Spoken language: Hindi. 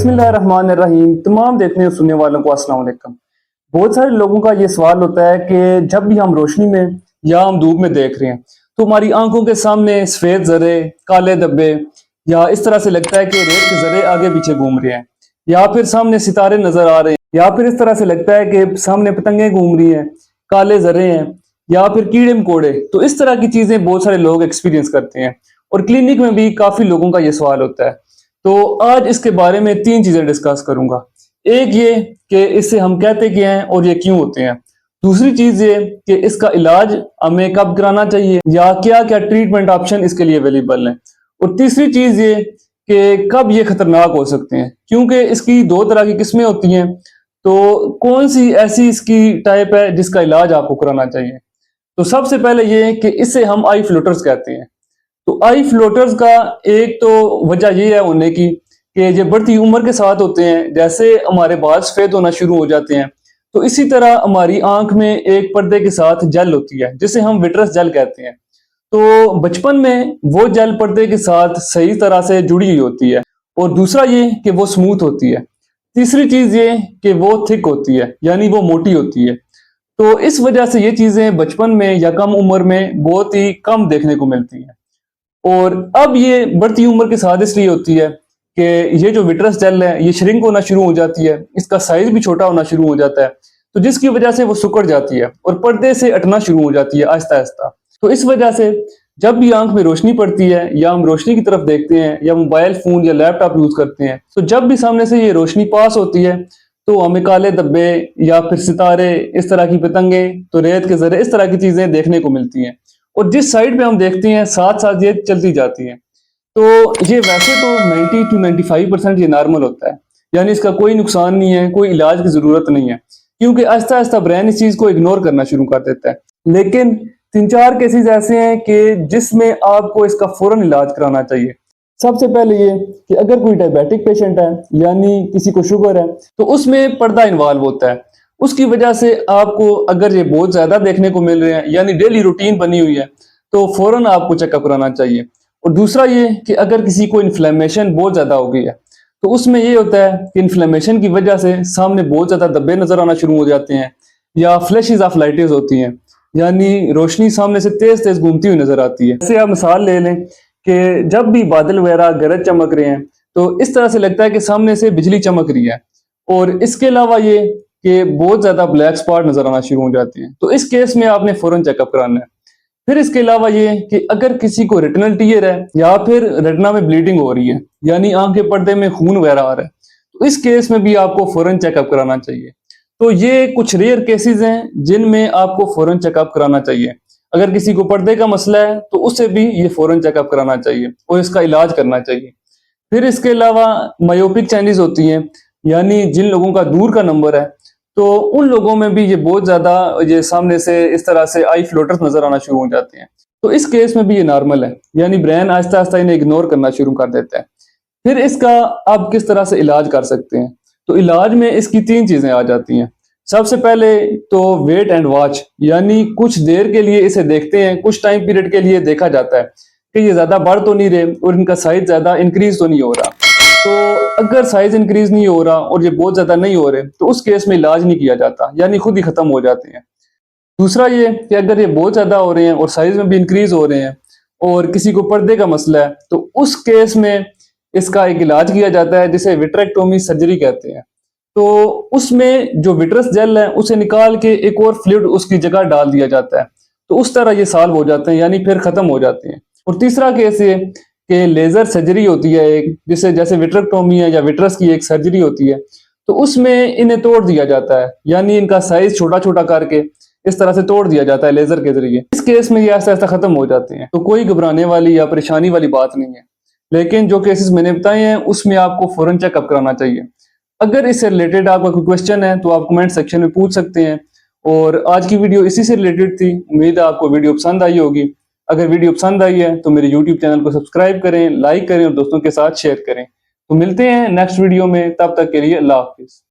बिस्मिल्लाहिर्रहमानिर्रहीम। तमाम देखने और सुनने वालों को अस्सलाम वालेकुम। बहुत सारे लोगों का ये सवाल होता है कि जब भी हम रोशनी में या हम धूप में देख रहे हैं तो हमारी आंखों के सामने सफेद जरे, काले धब्बे या इस तरह से लगता है कि रेत के जरे आगे पीछे घूम रहे हैं, या फिर सामने सितारे नजर आ रहे हैं, या फिर इस तरह से लगता है कि सामने पतंगे घूम रही हैं, काले जरे हैं, या फिर कीड़े मकोड़े। तो इस तरह की चीजें बहुत सारे लोग एक्सपीरियंस करते हैं और क्लिनिक में भी काफी लोगों का ये सवाल होता है। तो आज इसके बारे में तीन चीजें डिस्कस करूंगा। एक ये कि इससे हम कहते क्या हैं और ये क्यों होते हैं। दूसरी चीज ये कि इसका इलाज हमें कब कराना चाहिए या क्या क्या ट्रीटमेंट ऑप्शन इसके लिए अवेलेबल हैं। और तीसरी चीज ये कि कब ये खतरनाक हो सकते हैं, क्योंकि इसकी दो तरह की किस्में होती हैं। तो कौन सी ऐसी इसकी टाइप है जिसका इलाज आपको कराना चाहिए। तो सबसे पहले ये कि इसे हम आई फ्लोटर्स कहते हैं। तो आई फ्लोटर्स का एक तो वजह ये है होने की कि ये बढ़ती उम्र के साथ होते हैं। जैसे हमारे बाल सफेद होना शुरू हो जाते हैं तो इसी तरह हमारी आंख में एक पर्दे के साथ जेल होती है जिसे हम विट्रस जेल कहते हैं। तो बचपन में वो जेल पर्दे के साथ सही तरह से जुड़ी हुई होती है। और दूसरा ये कि वो स्मूथ होती है। तीसरी चीज ये कि वो थिक होती है, यानी वो मोटी होती है। तो इस वजह से ये चीजें बचपन में या कम उम्र में बहुत ही कम देखने को मिलती हैं। और अब ये बढ़ती उम्र के साथ इसलिए होती है कि ये जो विट्रस जेल है ये श्रिंक होना शुरू हो जाती है, इसका साइज भी छोटा होना शुरू हो जाता है, तो जिसकी वजह से वो सिकुड़ जाती है और पर्दे से हटना शुरू हो जाती है आहिस्ता आहिस्ता। तो इस वजह से जब भी आंख में रोशनी पड़ती है या हम रोशनी की तरफ देखते हैं या मोबाइल फोन या लैपटॉप यूज करते हैं, तो जब भी सामने से ये रोशनी पास होती है तो हमें काले धब्बे या फिर सितारे, इस तरह की पतंगे, तो रेत के जरे, इस तरह की चीजें देखने को मिलती हैं। और जिस साइड पे हम देखते हैं साथ साथ ये चलती जाती है। तो ये वैसे तो 90 to 95% ये नॉर्मल होता है, यानी इसका कोई नुकसान नहीं है, कोई इलाज की जरूरत नहीं है, क्योंकि आहिस्ता आहिस्ता ब्रेन इस चीज को इग्नोर करना शुरू कर देता है। लेकिन तीन चार केसेस ऐसे हैं कि जिसमें आपको इसका फौरन इलाज कराना चाहिए। सबसे पहले ये कि अगर कोई डायबिटिक पेशेंट है, यानी किसी को शुगर है, तो उसमें पर्दा इन्वॉल्व होता है। उसकी वजह से आपको अगर ये बहुत ज्यादा देखने को मिल रहे हैं, यानी डेली रूटीन बनी हुई है, तो फौरन आपको चेकअप कराना चाहिए। और दूसरा ये कि अगर किसी को इन्फ्लेमेशन बहुत ज्यादा हो गई है, तो उसमें ये होता है कि इन्फ्लेमेशन की वजह से सामने बहुत ज्यादा धब्बे नजर आना शुरू हो जाते हैं, या फ्लैशेस ऑफ लाइटिस होती हैं, यानी रोशनी सामने से तेज तेज घूमती हुई नजर आती है। जैसे आप मिसाल ले लें कि जब भी बादल वगैरह गरज चमक रहे हैं तो इस तरह से लगता है कि सामने से बिजली चमक रही है। और इसके अलावा ये कि बहुत ज्यादा ब्लैक स्पॉट नजर आना शुरू हो जाते हैं, तो इस केस में आपने फौरन चेकअप कराना है। फिर इसके अलावा ये कि अगर किसी को रेटिनल टीयर है या फिर रेटिना में ब्लीडिंग हो रही है, यानी आंख के पर्दे में खून वगैरह आ रहा है, तो इस केस में भी आपको फौरन चेकअप कराना चाहिए। तो ये कुछ रेयर केसेस हैं जिनमें आपको फौरन चेकअप कराना चाहिए। अगर किसी को पर्दे का मसला है तो उससे भी ये फौरन चेकअप कराना चाहिए और इसका इलाज करना चाहिए। फिर इसके अलावा मायोपिक चाइनीज होती हैं, यानी जिन लोगों का दूर का नंबर है, तो उन लोगों में भी ये बहुत ज्यादा ये सामने से इस तरह से आई फ्लोटर्स नजर आना शुरू हो जाते हैं। तो इस केस में भी ये नॉर्मल है, यानी ब्रेन आहिस्ता आहिस्ता इन्हें इग्नोर करना शुरू कर देता है। फिर इसका आप किस तरह से इलाज कर सकते हैं। तो इलाज में इसकी तीन चीजें आ जाती हैं। सबसे पहले तो वेट एंड वॉच, यानी कुछ देर के लिए इसे देखते हैं, कुछ टाइम पीरियड के लिए देखा जाता है कि ये ज्यादा बढ़ तो नहीं रहे और इनका साइज ज्यादा इंक्रीज तो नहीं हो रहा। तो अगर साइज इंक्रीज नहीं हो रहा और ये बहुत ज्यादा नहीं हो रहे तो उस केस में इलाज नहीं किया जाता, यानी खुद ही खत्म हो जाते हैं। दूसरा ये कि अगर ये बहुत ज्यादा हो रहे हैं और साइज में भी इंक्रीज हो रहे हैं और किसी को पर्दे का मसला है, तो उस केस में इसका एक इलाज किया जाता है जिसे विट्रेक्टोमी सर्जरी कहते हैं। तो उसमें जो विट्रस जेल है उसे निकाल के एक और फ्लूइड उसकी जगह डाल दिया जाता है, तो उस तरह ये सॉल्व हो जाते हैं, यानी फिर खत्म हो जाते हैं। और तीसरा केस ये कि लेजर सर्जरी होती है एक, जिसे जैसे विट्रेक्टोमी है या विट्रस की एक सर्जरी होती है, तो उसमें इन्हें तोड़ दिया जाता है, यानी इनका साइज छोटा छोटा करके इस तरह से तोड़ दिया जाता है लेजर के जरिए। इस केस में ये ऐसा ऐसा खत्म हो जाते हैं, तो कोई घबराने वाली या परेशानी वाली बात नहीं है। लेकिन जो केसेस मैंने बताए हैं उसमें आपको फौरन चेकअप कराना चाहिए। अगर इससे रिलेटेड आपका कोई क्वेश्चन है तो आप कमेंट सेक्शन में पूछ सकते हैं। और आज की वीडियो इसी से रिलेटेड थी। उम्मीद है आपको वीडियो पसंद आई होगी। अगर वीडियो पसंद आई है तो मेरे YouTube चैनल को सब्सक्राइब करें, लाइक करें और दोस्तों के साथ शेयर करें। तो मिलते हैं नेक्स्ट वीडियो में, तब तक के लिए अल्लाह हाफिज।